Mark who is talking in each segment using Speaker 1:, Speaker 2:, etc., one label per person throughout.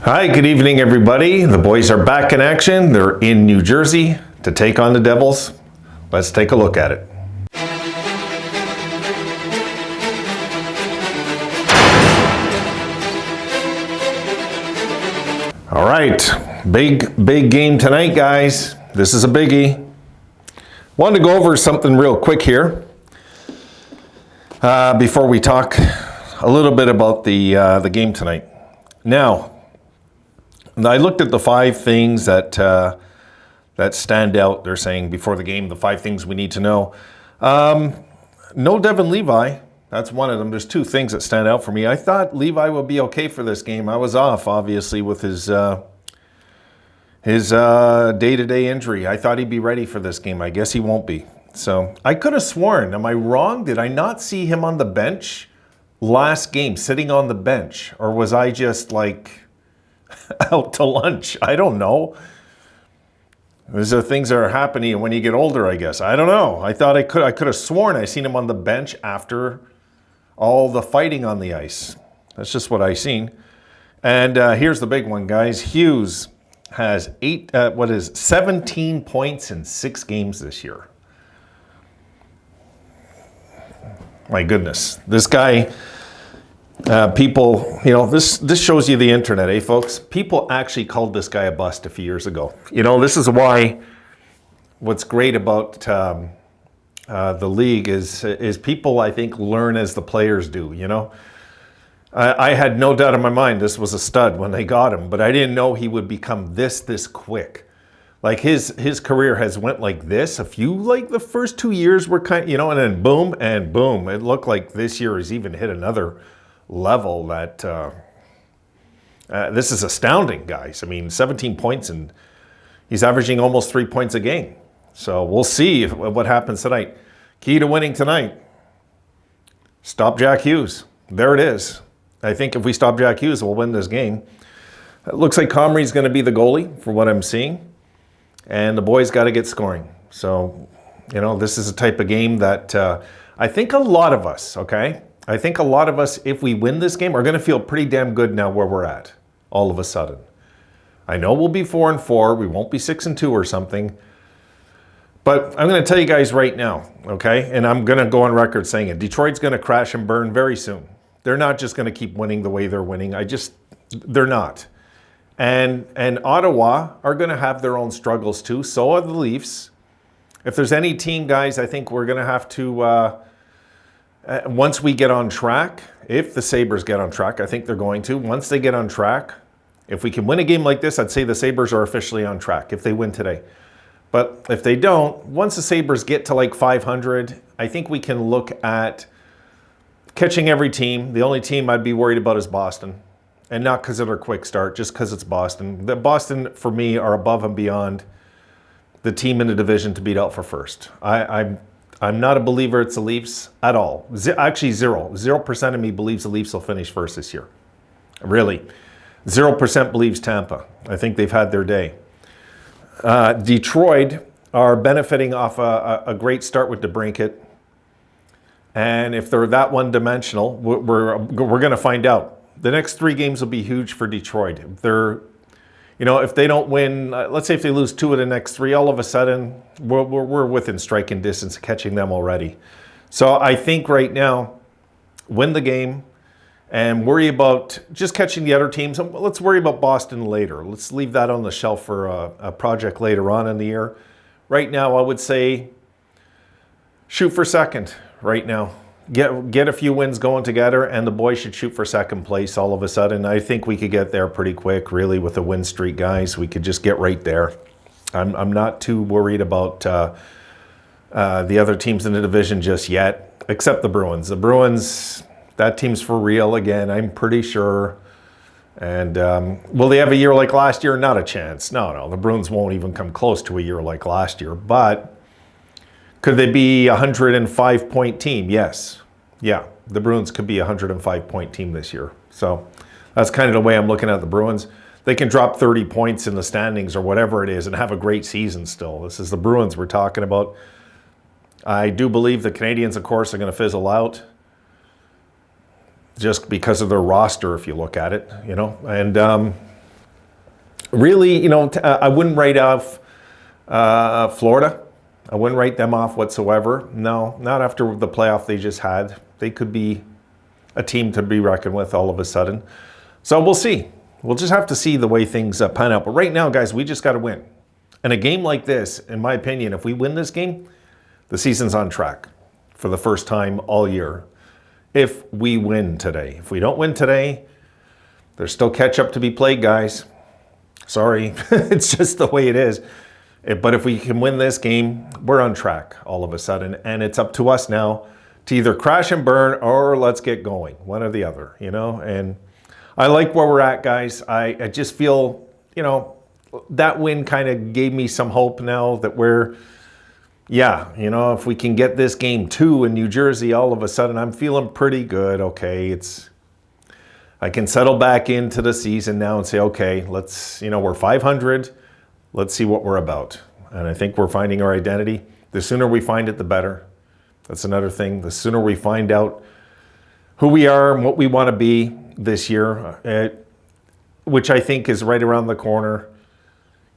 Speaker 1: Hi, good evening, everybody. The boys are back in action. They're in New Jersey to take on the Devils. Let's take a look at it. All right, big game tonight, guys. This is a biggie. Wanted to go over something real quick here before we talk a little bit about the game tonight. Now, I looked at the 5 things that stand out. They're saying before the game, the 5 things we need to know. No Devon Levi. That's one of them. There's 2 things that stand out for me. I thought Levi would be okay for this game. I was off, obviously, with his day-to-day injury. I thought he'd be ready for this game. I guess he won't be. So I could have sworn. Am I wrong? Did I not see him on the bench last game, sitting on the bench? Or was I just like out to lunch? I don't know. These are things that are happening when you get older, I guess. I don't know. I thought I could have sworn I seen him on the bench after all the fighting on the ice. That's just what I seen. And here's the big one, guys. Hughes has 17 points in 6 games this year. My goodness. This guy, people, this shows you the internet, eh, folks? People actually called this guy a bust a few years ago. This is why what's great about the league is people, I think, learn as the players do, I had no doubt in my mind this was a stud when they got him, but I didn't know he would become this quick. Like his career has went like this. The first 2 years were and then boom and boom. It looked like this year has even hit another level that this is astounding, guys. I mean, 17 points and he's averaging almost 3 points a game. So we'll see what happens tonight. Key to winning tonight, stop Jack Hughes. There it is. I think if we stop Jack Hughes, we'll win this game. It looks like Comrie's going to be the goalie for what I'm seeing. And the boys got to get scoring. So, this is a type of game that I think a lot of us, if we win this game, are going to feel pretty damn good now where we're at, all of a sudden. I know we'll be 4-4. We won't be 6-2 or something. But I'm going to tell you guys right now, okay? And I'm going to go on record saying it. Detroit's going to crash and burn very soon. They're not just going to keep winning the way they're winning. They're not. And Ottawa are going to have their own struggles too. So are the Leafs. If there's any team, guys, I think we're going to have to, once we get on track, if the Sabres get on track, I think they're going to. Once they get on track, if we can win a game like this, I'd say the Sabres are officially on track if they win today. But if they don't, once the Sabres get to like 500, I think we can look at catching every team. The only team I'd be worried about is Boston. And not because of their quick start, just because it's Boston. Boston, for me, are above and beyond the team in the division to beat out for first. I'm not a believer it's the Leafs at all. Actually, 0% of me believes the Leafs will finish first this year. Really. 0% believes Tampa. I think they've had their day. Detroit are benefiting off a great start with DeBrincat. And if they're that one-dimensional, we're going to find out. The next 3 games will be huge for Detroit. If they don't win, let's say if they lose 2 of the next 3, all of a sudden we're within striking distance of catching them already. So I think right now, win the game and worry about just catching the other teams. Let's worry about Boston later. Let's leave that on the shelf for a project later on in the year. Right now, I would say shoot for second right now. Get a few wins going together, and the boys should shoot for second place all of a sudden. I think we could get there pretty quick, really, with the win streak, guys. We could just get right there. I'm not too worried about the other teams in the division just yet, except the Bruins. The Bruins, that team's for real again, I'm pretty sure. And will they have a year like last year? Not a chance. No. The Bruins won't even come close to a year like last year. But could they be a 105-point team? Yes. Yeah, the Bruins could be a 105-point team this year. So that's kind of the way I'm looking at the Bruins. They can drop 30 points in the standings or whatever it is and have a great season still. This is the Bruins we're talking about. I do believe the Canadiens, of course, are going to fizzle out just because of their roster, if you look at it, And really, I wouldn't write off Florida. I wouldn't write them off whatsoever. No, not after the playoff they just had. They could be a team to be reckoned with all of a sudden. So we'll see. We'll just have to see the way things pan out. But right now, guys, we just got to win. And a game like this, in my opinion, if we win this game, the season's on track for the first time all year. If we win today. If we don't win today, there's still catch up to be played, guys. Sorry, it's just the way it is. But if we can win this game, we're on track all of a sudden. And it's up to us now to either crash and burn or let's get going. One or the other, And I like where we're at, guys. I just feel, that win kind of gave me some hope now that we're, if we can get this game 2 in New Jersey, all of a sudden I'm feeling pretty good. Okay, I can settle back into the season now and say, okay, let's, we're 500. Let's see what we're about. And I think we're finding our identity. The sooner we find it, the better. That's another thing. The sooner we find out who we are and what we want to be this year, which I think is right around the corner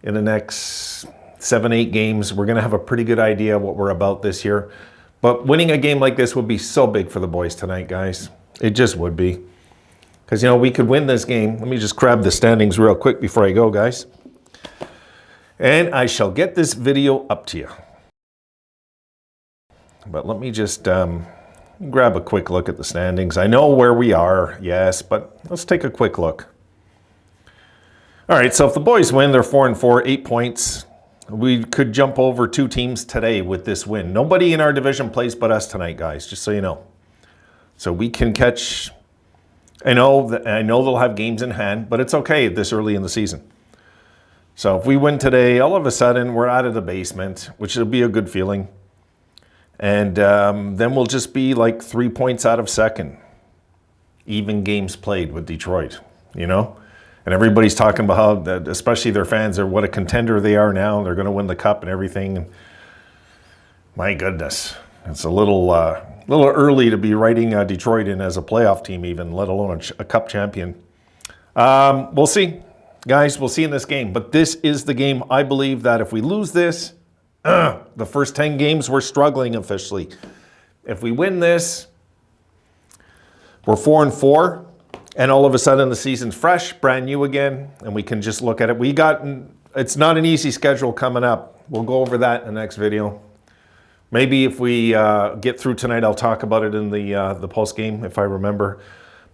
Speaker 1: in the next 7-8 games, we're going to have a pretty good idea what we're about this year. But winning a game like this would be so big for the boys tonight, guys. It just would be. Because, we could win this game. Let me just grab the standings real quick before I go, guys. And I shall get this video up to you. But let me just grab a quick look at the standings. I know where we are, yes, but let's take a quick look. All right, so if the boys win, they're 4-4, 8 points. We could jump over 2 teams today with this win. Nobody in our division plays but us tonight, guys, just so you know. So we can catch, I know they'll have games in hand, but it's okay this early in the season. So if we win today, all of a sudden we're out of the basement, which will be a good feeling. And then we'll just be like 3 points out of second. Even games played with Detroit, And everybody's talking about how, that, especially their fans, are what a contender they are now. They're going to win the cup and everything. And my goodness, it's a little early to be writing Detroit in as a playoff team even, let alone a cup champion. We'll see. Guys, we'll see in this game. But this is the game. I believe that if we lose this, the first 10 games, we're struggling officially. If we win this, we're 4-4. And all of a sudden the season's fresh, brand new again. And we can just look at it. It's not an easy schedule coming up. We'll go over that in the next video. Maybe if we get through tonight, I'll talk about it in the post game, if I remember.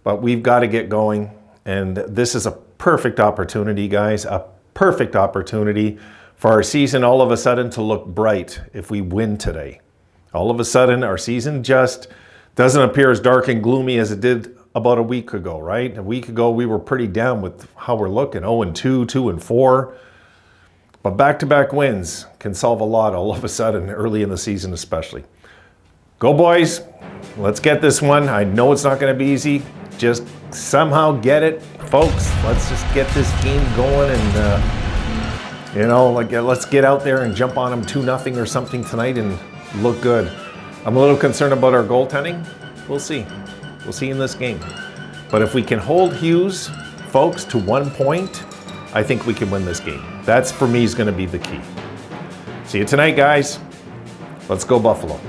Speaker 1: But we've got to get going. And this is a perfect opportunity, guys, a perfect opportunity for our season all of a sudden to look bright if we win today. All of a sudden, our season just doesn't appear as dark and gloomy as it did about a week ago, right? A week ago, we were pretty down with how we're looking, 0-2, 2-4. But back-to-back wins can solve a lot all of a sudden, early in the season especially. Go, boys. Let's get this one. I know it's not going to be easy. Just somehow get it. Folks, let's just get this game going and, let's get out there and jump on them 2-0 or something tonight and look good. I'm a little concerned about our goaltending. We'll see. We'll see in this game. But if we can hold Hughes, folks, to 1 point, I think we can win this game. That's, for me, is going to be the key. See you tonight, guys. Let's go, Buffalo.